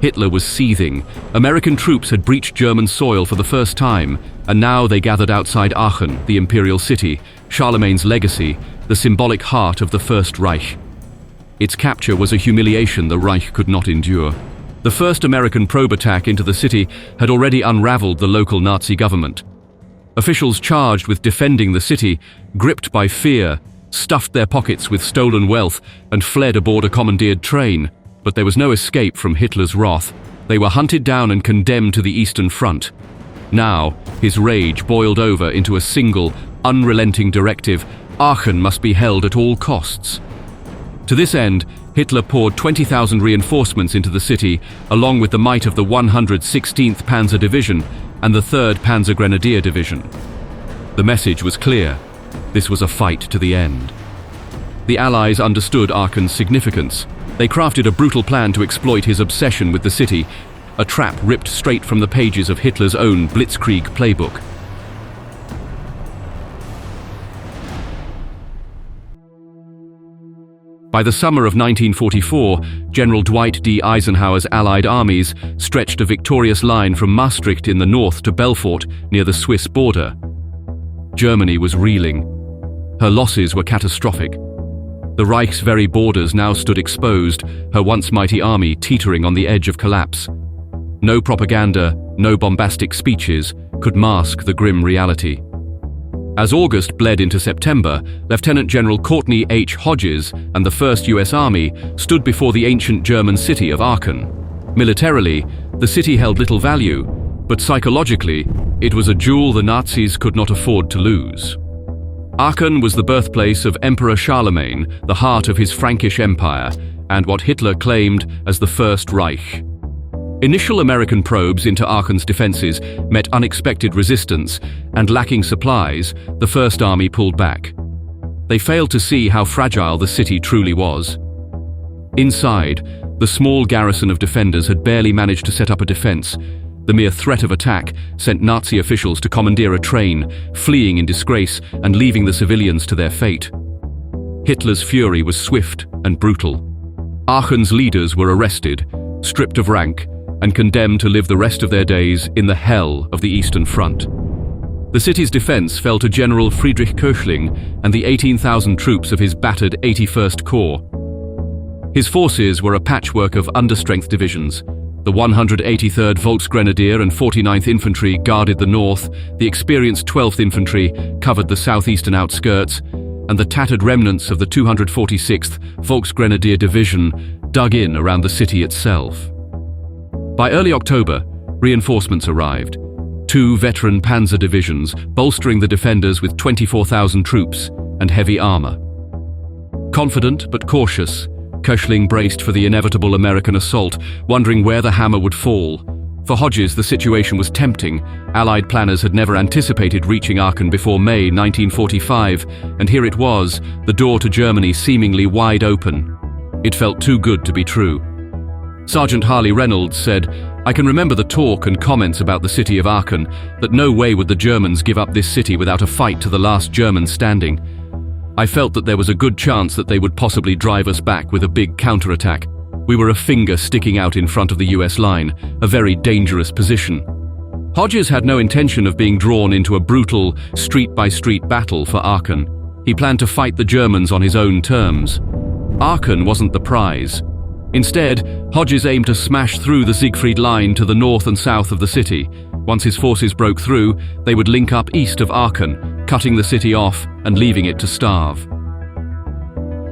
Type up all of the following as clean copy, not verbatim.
Hitler was seething. American troops had breached German soil for the first time, and now they gathered outside Aachen, the Imperial City, Charlemagne's legacy, the symbolic heart of the First Reich. Its capture was a humiliation the Reich could not endure. The first American probe attack into the city had already unraveled the local Nazi government. Officials charged with defending the city, gripped by fear, stuffed their pockets with stolen wealth and fled aboard a commandeered train. But there was no escape from Hitler's wrath. They were hunted down and condemned to the Eastern Front. Now, his rage boiled over into a single, unrelenting directive: Aachen must be held at all costs. To this end, Hitler poured 20,000 reinforcements into the city, along with the might of the 116th Panzer Division and the 3rd Panzergrenadier Division. The message was clear: this was a fight to the end. The Allies understood Aachen's significance. They crafted a brutal plan to exploit his obsession with the city, a trap ripped straight from the pages of Hitler's own Blitzkrieg playbook. By the summer of 1944, General Dwight D. Eisenhower's Allied armies stretched a victorious line from Maastricht in the north to Belfort near the Swiss border. Germany was reeling. Her losses were catastrophic. The Reich's very borders now stood exposed, her once mighty army teetering on the edge of collapse. No propaganda, no bombastic speeches could mask the grim reality. As August bled into September, Lieutenant General Courtney H. Hodges and the 1st U.S. Army stood before the ancient German city of Aachen. Militarily, the city held little value, but psychologically, it was a jewel the Nazis could not afford to lose. Aachen was the birthplace of Emperor Charlemagne, the heart of his Frankish Empire, and what Hitler claimed as the First Reich. Initial American probes into Aachen's defenses met unexpected resistance, and lacking supplies, the First Army pulled back. They failed to see how fragile the city truly was. Inside, the small garrison of defenders had barely managed to set up a defense. The mere threat of attack sent Nazi officials to commandeer a train, fleeing in disgrace and leaving the civilians to their fate. Hitler's fury was swift and brutal. Aachen's leaders were arrested, stripped of rank, and condemned to live the rest of their days in the hell of the Eastern Front. The city's defense fell to General Friedrich Koechling and the 18,000 troops of his battered 81st Corps. His forces were a patchwork of understrength divisions. The 183rd Volksgrenadier and 49th Infantry guarded the north, the experienced 12th Infantry covered the southeastern outskirts, and the tattered remnants of the 246th Volksgrenadier Division dug in around the city itself. By early October, reinforcements arrived. 2 veteran Panzer Divisions bolstering the defenders with 24,000 troops and heavy armor. Confident but cautious, Koechling braced for the inevitable American assault, wondering where the hammer would fall. For Hodges, the situation was tempting. Allied planners had never anticipated reaching Aachen before May 1945, and here it was, the door to Germany seemingly wide open. It felt too good to be true. Sergeant Harley Reynolds said, "I can remember the talk and comments about the city of Aachen, that no way would the Germans give up this city without a fight to the last German standing. I felt that there was a good chance that they would possibly drive us back with a big counterattack. We were a finger sticking out in front of the US line, a very dangerous position." Hodges had no intention of being drawn into a brutal, street-by-street battle for Aachen. He planned to fight the Germans on his own terms. Aachen wasn't the prize. Instead, Hodges aimed to smash through the Siegfried line to the north and south of the city. Once his forces broke through, they would link up east of Aachen, cutting the city off and leaving it to starve.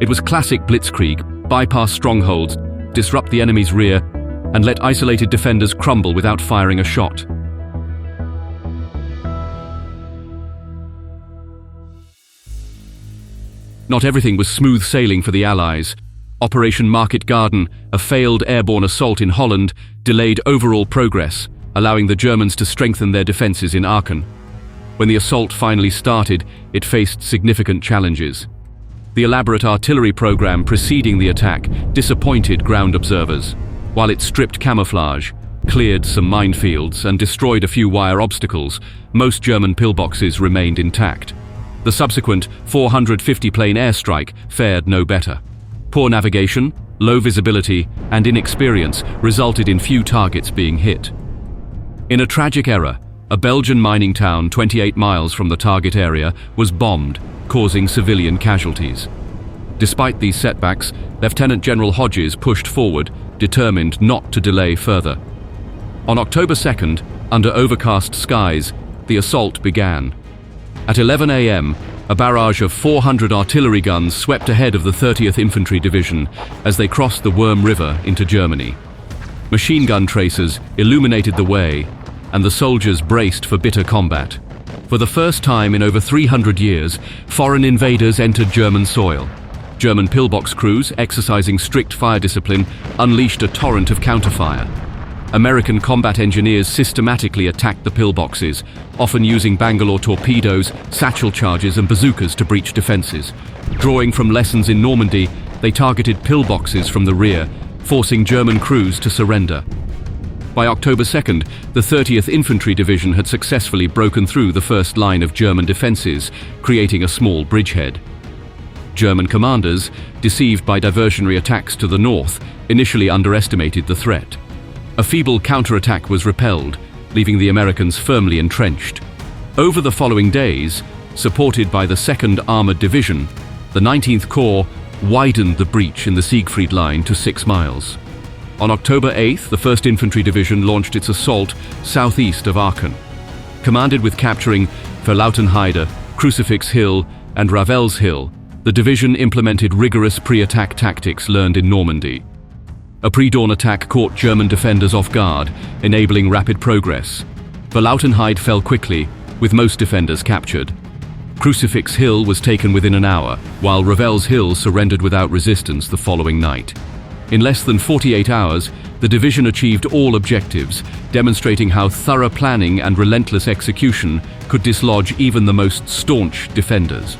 It was classic blitzkrieg: bypass strongholds, disrupt the enemy's rear, and let isolated defenders crumble without firing a shot. Not everything was smooth sailing for the Allies. Operation Market Garden, a failed airborne assault in Holland, delayed overall progress, allowing the Germans to strengthen their defenses in Aachen. When the assault finally started, it faced significant challenges. The elaborate artillery program preceding the attack disappointed ground observers, while it stripped camouflage, cleared some minefields, and destroyed a few wire obstacles. Most German pillboxes remained intact. The subsequent 450-plane airstrike fared no better. Poor navigation, Low visibility and inexperience resulted in few targets being hit. In a tragic error, a Belgian mining town 28 miles from the target area was bombed, causing civilian casualties. Despite these setbacks, Lieutenant General Hodges pushed forward, determined not to delay further. On October 2nd, under overcast skies, the assault began. At 11 a.m., a barrage of 400 artillery guns swept ahead of the 30th Infantry Division as they crossed the Worm River into Germany. Machine gun tracers illuminated the way, and the soldiers braced for bitter combat. For the first time in over 300 years, foreign invaders entered German soil. German pillbox crews, exercising strict fire discipline, unleashed a torrent of counterfire. American combat engineers systematically attacked the pillboxes, often using Bangalore torpedoes, satchel charges and bazookas to breach defenses. Drawing from lessons in Normandy, they targeted pillboxes from the rear, forcing German crews to surrender. By October 2nd, the 30th Infantry Division had successfully broken through the first line of German defenses, creating a small bridgehead. German commanders, deceived by diversionary attacks to the north, initially underestimated the threat. A feeble counterattack was repelled, leaving the Americans firmly entrenched. Over the following days, supported by the 2nd Armored Division, the 19th Corps widened the breach in the Siegfried line to 6 miles. On October 8th, the 1st Infantry Division launched its assault southeast of Aachen. Commanded with capturing Verlautenheide, Crucifix Hill, and Ravels Hill, the division implemented rigorous pre-attack tactics learned in Normandy. A pre-dawn attack caught German defenders off guard, enabling rapid progress. Verlautenheide fell quickly, with most defenders captured. Crucifix Hill was taken within an hour, while Ravels Hill surrendered without resistance the following night. In less than 48 hours, the division achieved all objectives, demonstrating how thorough planning and relentless execution could dislodge even the most staunch defenders.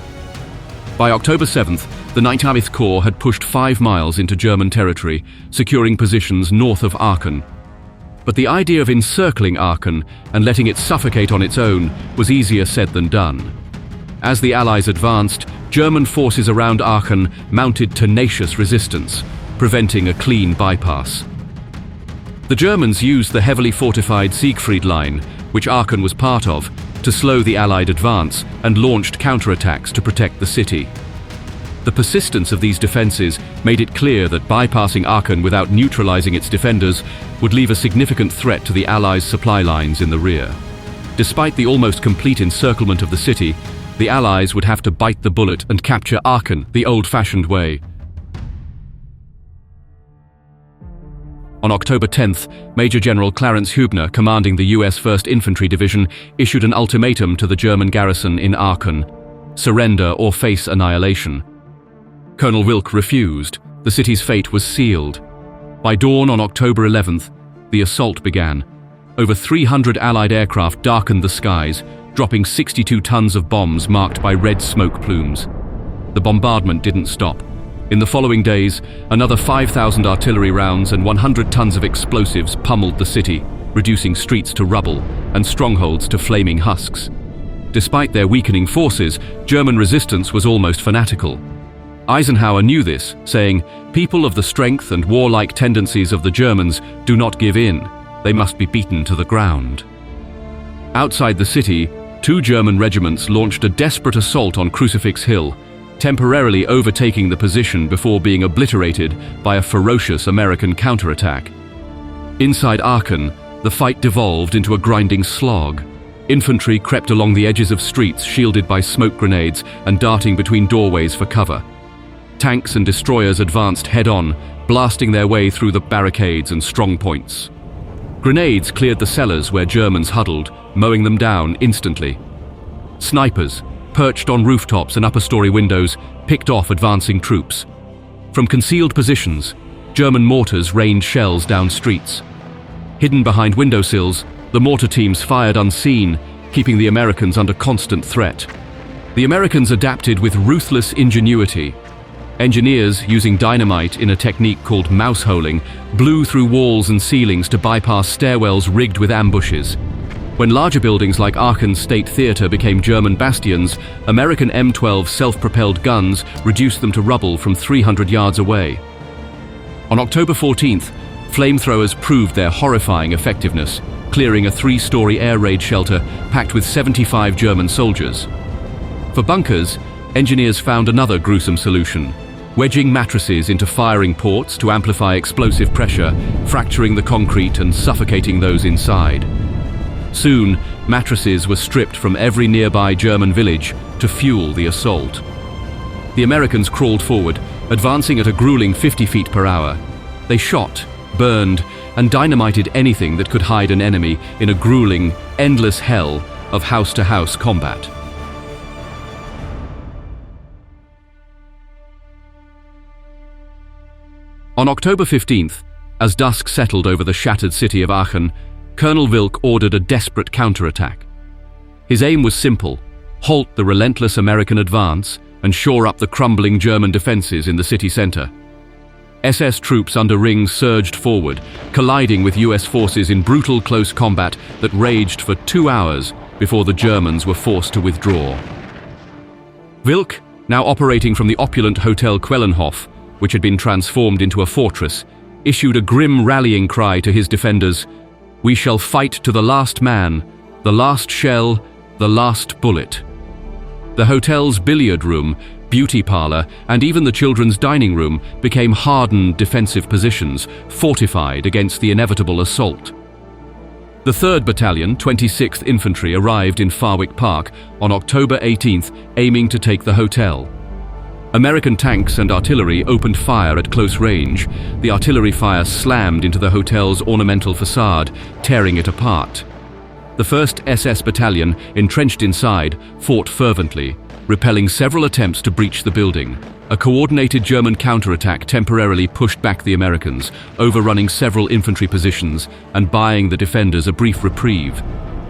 By October 7th, the 19th Corps had pushed 5 miles into German territory, securing positions north of Aachen. But the idea of encircling Aachen and letting it suffocate on its own was easier said than done. As the Allies advanced, German forces around Aachen mounted tenacious resistance, preventing a clean bypass. The Germans used the heavily fortified Siegfried line, which Aachen was part of, to slow the Allied advance and launched counterattacks to protect the city. The persistence of these defenses made it clear that bypassing Aachen without neutralizing its defenders would leave a significant threat to the Allies' supply lines in the rear. Despite the almost complete encirclement of the city, the Allies would have to bite the bullet and capture Aachen the old-fashioned way. On October 10th, Major General Clarence Hübner, commanding the US 1st Infantry Division, issued an ultimatum to the German garrison in Aachen: surrender or face annihilation. Colonel Wilk refused. The city's fate was sealed. By dawn on October 11th, the assault began. Over 300 Allied aircraft darkened the skies, dropping 62 tons of bombs marked by red smoke plumes. The bombardment didn't stop. In the following days, another 5,000 artillery rounds and 100 tons of explosives pummeled the city, reducing streets to rubble and strongholds to flaming husks. Despite their weakening forces, German resistance was almost fanatical. Eisenhower knew this, saying, "People of the strength and warlike tendencies of the Germans do not give in. They must be beaten to the ground." Outside the city, 2 German regiments launched a desperate assault on Crucifix Hill, temporarily overtaking the position before being obliterated by a ferocious American counterattack. Inside Aachen, the fight devolved into a grinding slog. Infantry crept along the edges of streets shielded by smoke grenades and darting between doorways for cover. Tanks and destroyers advanced head-on, blasting their way through the barricades and strong points. Grenades cleared the cellars where Germans huddled, mowing them down instantly. Snipers, perched on rooftops and upper-story windows, picked off advancing troops. From concealed positions, German mortars rained shells down streets. Hidden behind windowsills, the mortar teams fired unseen, keeping the Americans under constant threat. The Americans adapted with ruthless ingenuity. Engineers, using dynamite in a technique called mouse-holing, blew through walls and ceilings to bypass stairwells rigged with ambushes. When larger buildings like Aachen's State Theatre became German bastions, American M12 self-propelled guns reduced them to rubble from 300 yards away. On October 14th, flamethrowers proved their horrifying effectiveness, clearing a 3-story air raid shelter packed with 75 German soldiers. For bunkers, engineers found another gruesome solution: wedging mattresses into firing ports to amplify explosive pressure, fracturing the concrete and suffocating those inside. Soon, mattresses were stripped from every nearby German village to fuel the assault. The Americans crawled forward, advancing at a grueling 50 feet per hour. They shot, burned, and dynamited anything that could hide an enemy in a grueling, endless hell of house-to-house combat. On October 15th, as dusk settled over the shattered city of Aachen, Colonel Wilk ordered a desperate counterattack. His aim was simple: halt the relentless American advance and shore up the crumbling German defenses in the city center. SS troops under Ring surged forward, colliding with US forces in brutal close combat that raged for 2 hours before the Germans were forced to withdraw. Wilk, now operating from the opulent Hotel Quellenhof, which had been transformed into a fortress, issued a grim rallying cry to his defenders: "We shall fight to the last man, the last shell, the last bullet." The hotel's billiard room, beauty parlor, and even the children's dining room became hardened defensive positions, fortified against the inevitable assault. The 3rd Battalion, 26th Infantry, arrived in Farwick Park on October 18th, aiming to take the hotel. American tanks and artillery opened fire at close range. The artillery fire slammed into the hotel's ornamental facade, tearing it apart. The 1st SS Battalion, entrenched inside, fought fervently, repelling several attempts to breach the building. A coordinated German counterattack temporarily pushed back the Americans, overrunning several infantry positions and buying the defenders a brief reprieve.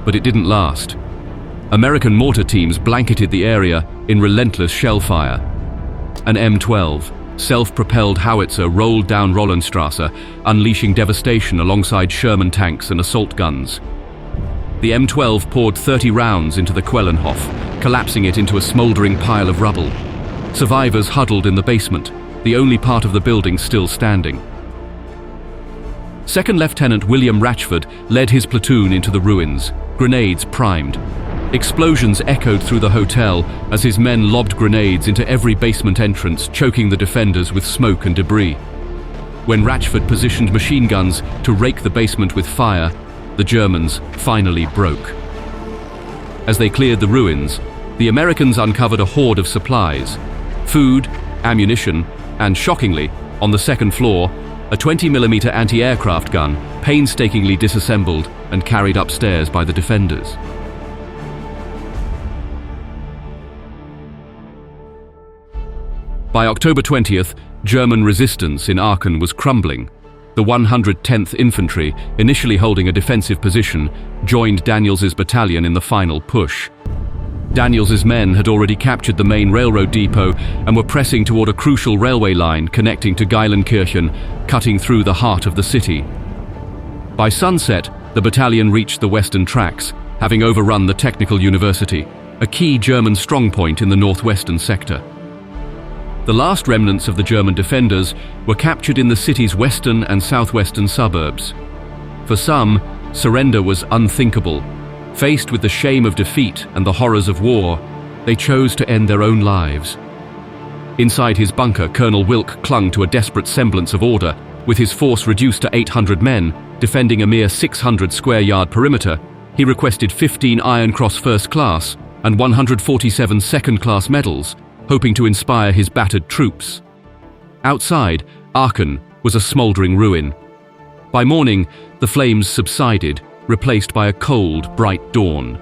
But it didn't last. American mortar teams blanketed the area in relentless shell fire. An M12, self-propelled howitzer, rolled down Rolandstrasse, unleashing devastation alongside Sherman tanks and assault guns. The M12 poured 30 rounds into the Quellenhof, collapsing it into a smoldering pile of rubble. Survivors huddled in the basement, the only part of the building still standing. 2nd Lieutenant William Ratchford led his platoon into the ruins, grenades primed. Explosions echoed through the hotel as his men lobbed grenades into every basement entrance, choking the defenders with smoke and debris. When Ratchford positioned machine guns to rake the basement with fire, the Germans finally broke. As they cleared the ruins, the Americans uncovered a hoard of supplies: food, ammunition, and shockingly, on the 2nd floor, a 20mm anti-aircraft gun, painstakingly disassembled and carried upstairs by the defenders. By October 20th, German resistance in Aachen was crumbling. The 110th Infantry, initially holding a defensive position, joined Daniels's battalion in the final push. Daniels's men had already captured the main railroad depot and were pressing toward a crucial railway line connecting to Geilenkirchen, cutting through the heart of the city. By sunset, the battalion reached the western tracks, having overrun the Technical University, a key German strongpoint in the northwestern sector. The last remnants of the German defenders were captured in the city's western and southwestern suburbs. For some, surrender was unthinkable. Faced with the shame of defeat and the horrors of war, they chose to end their own lives. Inside his bunker, Colonel Wilk clung to a desperate semblance of order. With his force reduced to 800 men, defending a mere 600 square yard perimeter, he requested 15 Iron Cross First Class and 147 Second Class medals, hoping to inspire his battered troops. Outside, Aachen was a smoldering ruin. By morning, the flames subsided, replaced by a cold, bright dawn.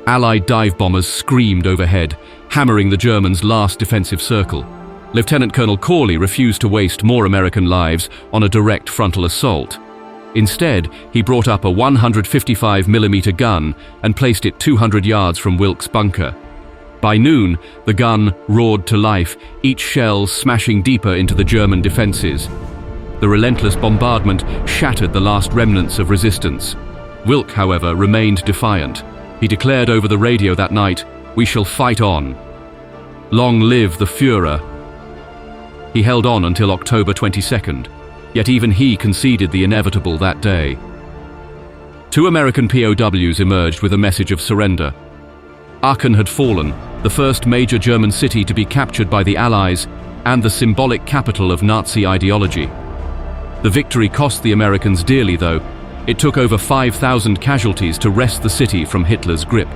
Allied dive bombers screamed overhead, hammering the Germans' last defensive circle. Lieutenant Colonel Corley refused to waste more American lives on a direct frontal assault. Instead, he brought up a 155mm gun and placed it 200 yards from Wilk's bunker. By noon, the gun roared to life, each shell smashing deeper into the German defenses. The relentless bombardment shattered the last remnants of resistance. Wilk, however, remained defiant. He declared over the radio that night, "We shall fight on. Long live the Führer." He held on until October 22nd. Yet even he conceded the inevitable that day. 2 American POWs emerged with a message of surrender. Aachen had fallen, the first major German city to be captured by the Allies and the symbolic capital of Nazi ideology. The victory cost the Americans dearly, though. It took over 5,000 casualties to wrest the city from Hitler's grip.